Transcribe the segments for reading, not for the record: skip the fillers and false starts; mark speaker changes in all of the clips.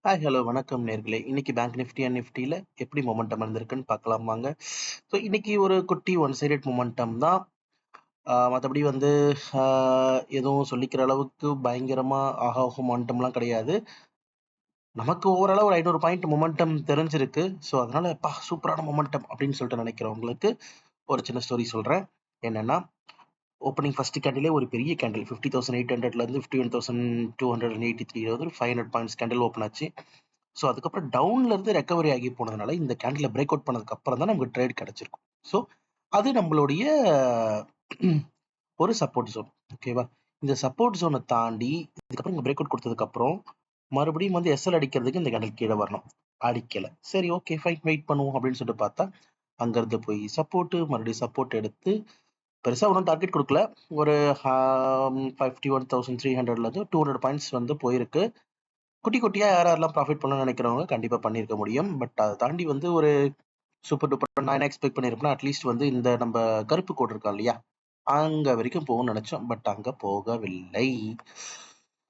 Speaker 1: Hi hello வணக்கம் நேர்களே. இன்னைக்கு பேங்க் நிஃப்டி அண்ட் நிஃப்டியில் எப்படி மொமெண்டம் இருந்திருக்குன்னு பார்க்கலாம் வாங்க. ஸோ இன்னைக்கு ஒரு குட்டி ஒன் சைடட் மொமெண்டம் தான். மற்றபடி வந்து எதுவும் சொல்லிக்கிற அளவுக்கு பயங்கரமாக ஆஹா மொமெண்டம்லாம் கிடையாது. நமக்கு ஓவராலாக ஒரு 500 பாயிண்ட் மொமெண்டம் தெரிஞ்சிருக்கு. ஸோ அதனால சூப்பரான மொமெண்டம் அப்படின்னு சொல்லிட்டு நினைக்கிறவங்களுக்கு ஒரு சின்ன ஸ்டோரி சொல்கிறேன். என்னன்னா, ஓப்பனிங் ஃபர்ஸ்ட் கேண்டிலே ஒரு பெரிய கேண்டில் 50,800லேருந்து 51,283 வந்து 500 பாயிண்ட்ஸ் கேண்டில் ஓப்பன் ஆச்சு. ஸோ அதுக்கப்புறம் டவுன்ல இருந்து ரெக்கவரி ஆகி போனதுனால இந்த கேண்டில பிரேக் அவுட் பண்ணதுக்கு அப்புறம் தான் நமக்கு ட்ரேட் கிடைச்சிருக்கும். ஸோ அது நம்மளுடைய ஒரு சப்போர்ட் ஜோன். ஓகேவா? இந்த சப்போர்ட் ஜோனை தாண்டி இதுக்கப்புறம் இங்கே பிரேக் அவுட் கொடுத்ததுக்கு அப்புறம் மறுபடியும் வந்து எஸ்எல் அடிக்கிறதுக்கு இந்த கேண்டில் கீழே வரணும். அடிக்கல. சரி, ஓகே ஃபைன், வெயிட் பண்ணுவோம் அப்படின்னு சொல்லிட்டு பார்த்தா அங்கிருந்து போய் சப்போர்ட், மறுபடியும் சப்போர்ட் எடுத்து பெருசா ஒன்றும் டார்கெட் கொடுக்கல. ஒரு 51,300லேருந்து 200 பாயிண்ட்ஸ் வந்து போயிருக்கு. குட்டி குட்டியா யாரெல்லாம் ப்ராஃபிட் பண்ணணும்னு நினைக்கிறவங்க கண்டிப்பா பண்ணியிருக்க முடியும். பட் அதை தாண்டி வந்து ஒரு சூப்பர் டூப்பர் நான் என்ன எக்ஸ்பெக்ட் பண்ணியிருப்பேன்னா, அட்லீஸ்ட் வந்து இந்த நம்ம கருப்பு கோடு இருக்கா இல்லையா, அங்க வரைக்கும் போகும்னு நினைச்சோம். பட் அங்க போகவில்லை.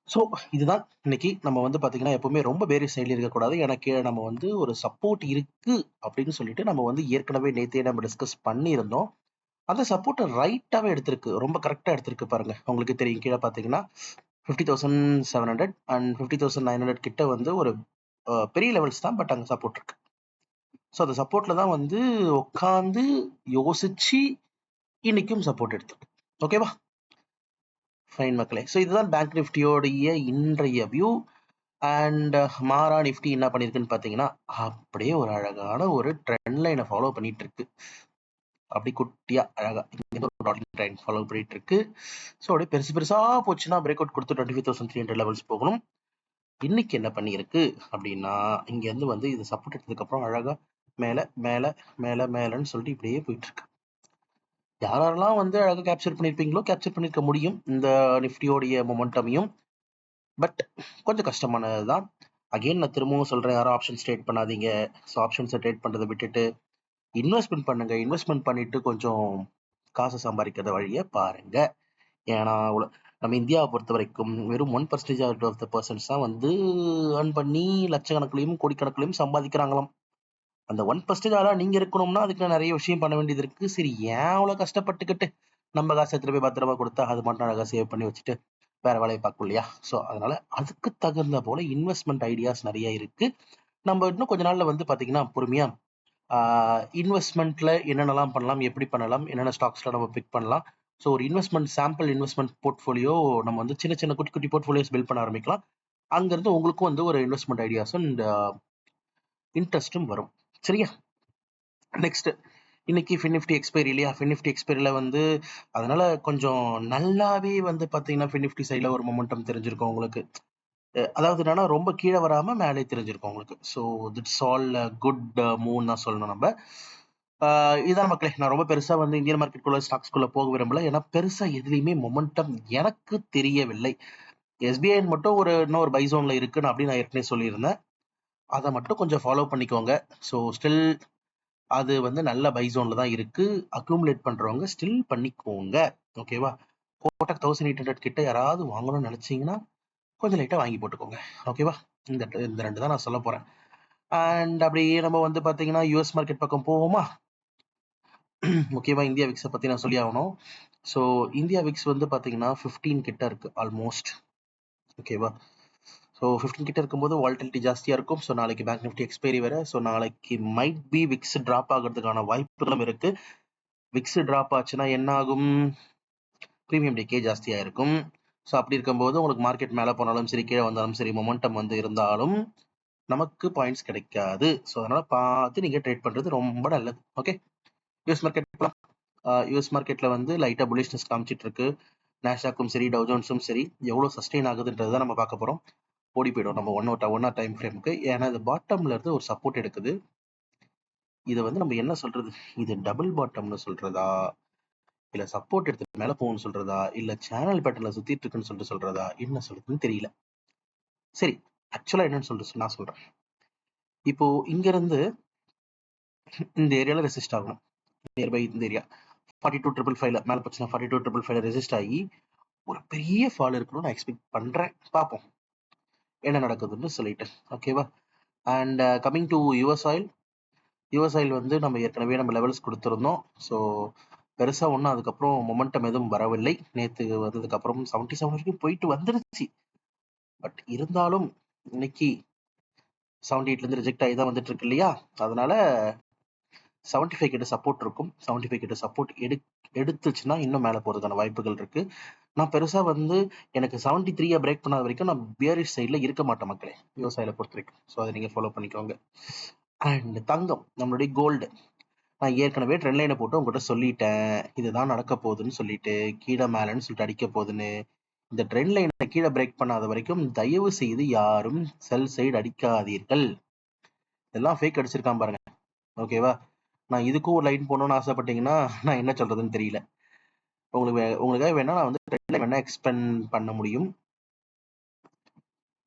Speaker 1: ஸோ இதுதான் இன்னைக்கு நம்ம வந்து பாத்தீங்கன்னா எப்பவுமே ரொம்ப பேரிஷ் சைடில் இருக்கக்கூடாது. எனக்கு நம்ம வந்து ஒரு சப்போர்ட் இருக்கு அப்படின்னு சொல்லிட்டு நம்ம வந்து ஏற்கனவே நேத்தே நம்ம டிஸ்கஸ் பண்ணியிருந்தோம். அந்த சப்போர்ட்டை ரைட்டாவே எடுத்திருக்கு. ரொம்ப கரெக்டா எடுத்திருக்கு பாருங்க. உங்களுக்கு தெரியும், கீழே பாத்தீங்கன்னா 50,700 அண்ட் 50,900 கிட்ட வந்து ஒரு பெரிய லெவல்ஸ் தான். பட் அங்க சப்போர்ட் இருக்கு. ஸோ அந்த சப்போர்ட்ல தான் வந்து உட்காந்து யோசிச்சு இன்னைக்கும் சப்போர்ட் எடுத்திருக்கு. ஓகேவா? ஃபைன் மக்களே. ஸோ இதுதான் பேங்க் நிஃப்டியோடைய இன்றைய வியூ. அண்ட் மாரா நிஃப்டி என்ன பண்ணிருக்குன்னு பாத்தீங்கன்னா, அப்படியே ஒரு அழகான ஒரு ட்ரெண்ட் லைனை ஃபாலோ பண்ணிட்டு இருக்கு. அப்படி குட்டியா அழகா ட்ரெண்ட் ஃபாலோ பண்ணிட்டு இருக்கு. ஸோ அப்படியே பெருசு பெருசா போச்சுன்னா பிரேக் அவுட் கொடுத்து 25,300 லெவல்ஸ் போகணும். இன்னைக்கு என்ன பண்ணியிருக்கு அப்படின்னா, இங்க இருந்து வந்து இது சப்போர்ட் எடுத்ததுக்கு அப்புறம் அழகா மேல மேல மேல மேலன்னு சொல்லிட்டு இப்படியே போயிட்டு இருக்கு. யாரெல்லாம் வந்து அழகா கேப்சர் பண்ணிருப்பீங்களோ கேப்சர் பண்ணிருக்க முடியும் இந்த நிஃப்டியோடைய மொமெண்டமையும். பட் கொஞ்சம் கஷ்டமானதுதான். அகைன் நான் திரும்பவும் சொல்றேன், யாரும் ஆப்ஷன்ஸ் ட்ரேட் பண்ணாதீங்க. ஸோ ஆப்ஷன்ஸை ட்ரேட் பண்றதை விட்டுட்டு இன்வெஸ்ட்மெண்ட் பண்ணுங்க. இன்வெஸ்ட்மெண்ட் பண்ணிட்டு கொஞ்சம் காசு சம்பாதிக்கிறத வழியை பாருங்க. ஏன்னா நம்ம இந்தியாவை பொறுத்த வரைக்கும் வெறும் 1% ஆஃப் த பர்சன்ஸ் தான் வந்து ஏர்ன் பண்ணி லட்சக்கணக்கிலையும் கோடிக்கணக்கிலையும் சம்பாதிக்கிறாங்களாம். அந்த 1% நீங்க இருக்கணும்னா அதுக்கு நிறைய விஷயம் பண்ண வேண்டியது இருக்கு. சரி, ஏன் அவ்வளவு கஷ்டப்பட்டுக்கிட்டு நம்ம காசு எடுத்துட்டு போய் பத்திரமா கொடுத்தா அது மட்டும் அழகா சேவ் பண்ணி வச்சுட்டு வேற வேலையை பார்க்கும் இல்லையா? ஸோ அதனால அதுக்கு தகுந்த போல இன்வெஸ்ட்மெண்ட் ஐடியாஸ் நிறைய இருக்கு. நம்ம இன்னும் கொஞ்ச நாள்ல வந்து பாத்தீங்கன்னா பொறுமையா இன்வெஸ்ட்மெண்ட்ல என்னென்னலாம் பண்ணலாம், எப்படி பண்ணலாம், என்னென்ன ஸ்டாக்ஸ்ல நம்ம பிக் பண்ணலாம். ஸோ ஒரு சாம்பிள் இன்வெஸ்ட்மெண்ட் போர்ட்ஃபோலியோ நம்ம வந்து சின்ன சின்ன குட்டி குட்டி போர்ட்ஃபோலியோஸ் பில்ட் பண்ண ஆரம்பிக்கலாம். அங்கிருந்து உங்களுக்கும் வந்து ஒரு இன்வெஸ்ட்மெண்ட் ஐடியாஸும் இந்த இன்ட்ரெஸ்ட்டும் வரும். சரியா? நெக்ஸ்ட், இன்னைக்கு ஃபின்னிஃப்டி எக்ஸ்பைரி இல்லையா? ஃபின்னிஃப்டி எக்ஸ்பைரியில வந்து அதனால கொஞ்சம் நல்லாவே வந்து பாத்தீங்கன்னா ஃபின்னிஃப்டி சைடில் ஒரு மொமெண்டம் தெரிஞ்சிருக்கும் உங்களுக்கு. அதாவது என்னன்னா ரொம்ப கீழே வராம மேலே தெரிஞ்சிருக்கும் உங்களுக்கு. ஸோ திட்ஸ் ஆல் குட் மூவ் தான் சொல்லணும் நம்ம. இதான் மக்களே. நான் ரொம்ப பெருசா வந்து இந்தியன் மார்க்கெட் ஸ்டாக்ஸ்குள்ள போக விரும்பல. ஏன்னா பெருசா எதுலையுமே மொமெண்டம் எனக்கு தெரியவில்லை. எஸ்பிஐ மட்டும் இன்னும் ஒரு பை ஜோன்ல இருக்குன்னு அப்படின்னு நான் ஏற்கனவே சொல்லியிருந்தேன். அதை மட்டும் கொஞ்சம் ஃபாலோ பண்ணிக்கோங்க. ஸோ ஸ்டில் அது வந்து நல்ல பை ஜோன்ல தான் இருக்கு. அக்யூமுலேட் பண்றவங்க ஸ்டில் பண்ணிக்கோங்க. ஓகேவா? கோட்டக் 1800 கிட்ட யாராவது வாங்கணும்னு நினைச்சீங்கன்னா கொஞ்சம் லைட்டா வாங்கி போட்டுக்கோங்க. ஓகேவா? இந்த ரெண்டு தான் நான் சொல்ல போறேன். அண்ட் அப்படியே நம்ம வந்து பாத்தீங்கன்னா யூஎஸ் மார்க்கெட் பக்கம் போவோமா? முக்கியமா இந்தியா விக்ஸை பத்தி நான் சொல்லி ஆகணும். ஸோ இந்தியா விக்ஸ் வந்து பாத்தீங்கன்னா 15 கிட்ட இருக்கு ஆல்மோஸ்ட். ஓகேவா? ஸோ 15 கிட்ட இருக்கும்போது வால்டிலிட்டி ஜாஸ்தியா இருக்கும். ஸோ நாளைக்கு பேங்க் நிஃப்டி எக்ஸ்பைரி வேற. ஸோ நாளைக்கு மைட் பி விக்ஸ் டிராப் ஆகிறதுக்கான வாய்ப்புகளும் இருக்கு. விக்ஸ் டிராப் ஆச்சுன்னா என்ன ஆகும்? ப்ரீமியம் டிகே ஜாஸ்தியா இருக்கும். ஸோ அப்படி இருக்கும்போது உங்களுக்கு மார்க்கெட் மேலே போனாலும் சரி, கீழே வந்தாலும் சரி, மொமெண்டம் வந்து இருந்தாலும் நமக்கு பாயிண்ட்ஸ் கிடைக்காது. ஸோ அதனால பார்த்து நீங்க ட்ரேட் பண்றது ரொம்ப நல்லது. ஓகே, யூஎஸ் மார்க்கெட் போலாம். யூஎஸ் மார்க்கெட்ல வந்து லைட்டா புலிஷ்னஸ் காமிச்சிட்டு இருக்கு. நாஸ்டாக்கும் சரி, டவ் ஜோன்ஸும் சரி, எவ்வளவு சஸ்டெயின் ஆகுதுன்றதை நம்ம பார்க்க போறோம். ஓடி போயிடும் நம்ம ஒன் ஆர் டைம் ஃப்ரேமுக்கு. ஏன்னா இது பாட்டம்ல இருந்து ஒரு சப்போர்ட் எடுக்குது. இதை வந்து நம்ம என்ன சொல்றது, இது டபுள் பாட்டம்னு சொல்றதா, இல்ல சப்போர்ட் எடுத்துட்டு மேல போகும்னு சொல்றதா, இல்ல சேனல் பேட்டர்ல சுத்திட்டு இருக்குன்னு சொல்லிட்டு சொல்றதா, என்ன சொல்றதுன்னு தெரியல. சரி, ஆக்சுவலா என்னன்னு சொல்லிட்டு நான் சொல்றேன். இப்போ இங்க இருந்து இந்த ஏரியால ரெசிஸ்ட் ஆகணும். நியர்பை இந்த ஏரியா 42,555 மேல போச்சுன்னா 42,555 ரெசிஸ்ட் ஆகி ஒரு பெரிய ஃபால் இருக்கணும்னு நான் எக்ஸ்பெக்ட் பண்றேன். பார்ப்போம். என்ன நடக்குதுன்னு சொல்லிட்டு. ஓகேவா? And coming to US oil. US oil வந்து நம்ம ஏற்கனவே நம்ம லெவல்ஸ் கொடுத்துருந்தோம். ஸோ பெருசா ஒன்றும் அதுக்கப்புறம் மொமெண்டம் எதுவும் வரவில்லை. நேத்து வந்ததுக்கு அப்புறம் 77 வரைக்கும் போயிட்டு வந்துருச்சு. பட் இருந்தாலும் இன்னைக்கு 78ல இருந்து ரிஜெக்ட் ஆகி தான் வந்துட்டு இருக்கு இல்லையா? அதனால 75 கிட்ட சப்போர்ட் இருக்கும். 75 கிட்ட சப்போர்ட் எடுத்துச்சுன்னா இன்னும் மேல போறதுக்கான வாய்ப்புகள் இருக்கு. நான் பெருசா வந்து எனக்கு 73 பிரேக் பண்ணாத வரைக்கும் நான் பியரிஷ் சைட்ல இருக்க மாட்டேன் மக்களே, விவசாயில பொறுத்த வரைக்கும். ஸோ அதை நீங்க ஃபாலோ பண்ணிக்கோங்க. அண்ட் தங்கம், நம்மளுடைய கோல்டு, நான் ஏற்கனவே ட்ரெண்ட் லைனை போட்டு உங்ககிட்ட சொல்லிட்டேன், இதுதான் நடக்க போகுதுன்னு சொல்லிட்டு, கீழே மேலன்னு சொல்லிட்டு அடிக்க போகுதுன்னு. இந்த ட்ரெண்ட் லைனை கீழே பிரேக் பண்ணாத வரைக்கும் தயவு செய்து யாரும் செல் சைடு அடிக்காதீர்கள். இதெல்லாம் ஃபேக் அடிச்சிருக்கான் பாருங்க. ஓகேவா? நான் இதுக்கும் ஒரு லைன் போடணும்னு ஆசைப்பட்டீங்கன்னா நான் என்ன சொல்றதுன்னு தெரியல. உங்களுக்காக வேணா நான் வந்து ட்ரெண்ட் லைன் வேணா எக்ஸ்பெண்ட் பண்ண முடியும்.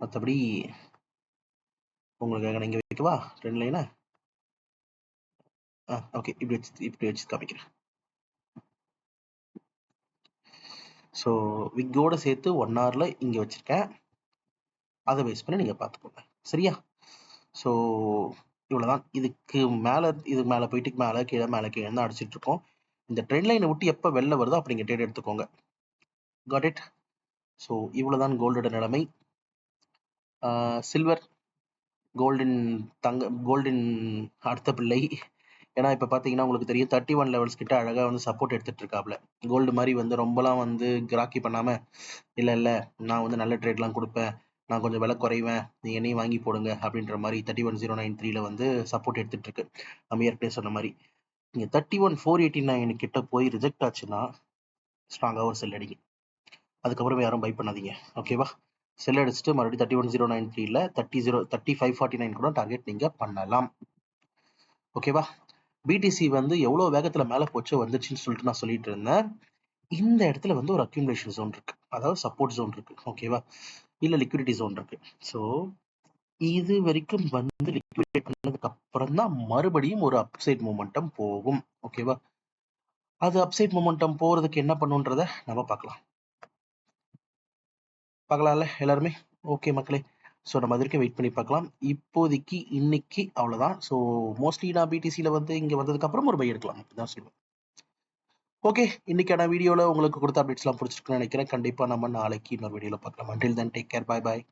Speaker 1: மற்றபடி உங்களுக்காக நீங்க வைக்கவா ட்ரெண்ட் லைனை? ஓகே, இப்படி வச்சு காமிக்கிறேன். ஸோ விக்கோட சேர்த்து 1 ஹவர்ல இங்க வச்சிருக்கேன். அதை பேஸ் பண்ணி நீங்க பார்த்துக்கோங்க. சரியா? ஸோ இவ்வளவுதான். இதுக்கு மேல போயிட்டு மேல கீழே தான் அடிச்சிட்டு இருக்கோம். இந்த ட்ரெண்ட் லைனை விட்டு எப்ப வெளில வருதோ அப்படி நீங்க ட்ரேட் எடுத்துக்கோங்க. Got it? ஸோ இவ்வளவுதான் கோல்டோட நிலைமை. சில்வர், கோல்டின் அடுத்த பிள்ளை. ஏன்னா இப்ப பாத்தீங்கன்னா உங்களுக்கு தெரியும் 31 லெவல்ஸ் கிட்ட அழகா வந்து சப்போர்ட் எடுத்துட்டு இருக்காப்ல. கோல்டு மாதிரி வந்து ரொம்பலாம் வந்து கிராக்கி பண்ணாம, இல்ல நான் வந்து நல்ல ட்ரேட்லாம் கொடுப்பேன், நான் கொஞ்சம் விலை குறைவேன், நீ என்னையும் வாங்கி போடுங்க அப்படின்ற மாதிரி 31093ல வந்து சப்போர்ட் எடுத்துட்டு இருக்கு. நம்ம ஏற்கனவே சொன்ன மாதிரி நீங்க 31489 கிட்ட போய் ரிஜெக்ட் ஆச்சுன்னா ஸ்ட்ராங்கா ஒரு செல் அடிங்க. அதுக்கப்புறம் யாரும் பை பண்ணாதீங்க. ஓகேவா? செல் அடிச்சுட்டு மறுபடியும் 31093ல 3549 கூட டார்கெட் நீங்க பண்ணலாம். ஓகேவா? பிடிசி வந்து எவ்வளவு வேகத்துல மேல போச்சோ வந்துச்சுன்னு சொல்லிட்டு நான் சொல்லிட்டு இருந்தேன். இந்த இடத்துல வந்து ஒரு அக்யூமுலேஷன் ஜோன் இருக்கு, அதாவது சப்போர்ட் ஜோன் இருக்கு. ஓகேவா? இல்ல லிக்விடிட்டி ஜோன் இருக்கு. ஸோ இது வரைக்கும் வந்து லிக்விடேட் பண்ணதுக்கு அப்புறம் தான் மறுபடியும் ஒரு அப்சைட் மொமெண்டம் போகும். ஓகேவா? அது அப்சைட் மொமெண்டம் போறதுக்கு என்ன பண்ணுன்றத நம்ம பார்க்கலாம்ல எல்லாருமே. ஓகே மக்களே, ஸோ நம்ம அதற்கு வெயிட் பண்ணி பார்க்கலாம். இப்போதைக்கு இன்னைக்கு அவ்வளோதான். ஸோ மோஸ்ட்லி நான் பிடிசியில் வந்து இங்கே வந்ததுக்கு அப்புறம் ஒரு பை எடுக்கலாம் அப்படிதான் சொல்லுவேன். ஓகே, இன்னைக்கான வீடியோவில் உங்களுக்கு கொடுத்த அப்டேட்ஸ்லாம் பிடிச்சிருக்குன்னு நினைக்கிறேன். கண்டிப்பாக நம்ம நாளைக்கு இன்னொரு வீடியோவில் பார்க்கலாம். அண்டில் தென் டேக் கேர், பாய் பாய்.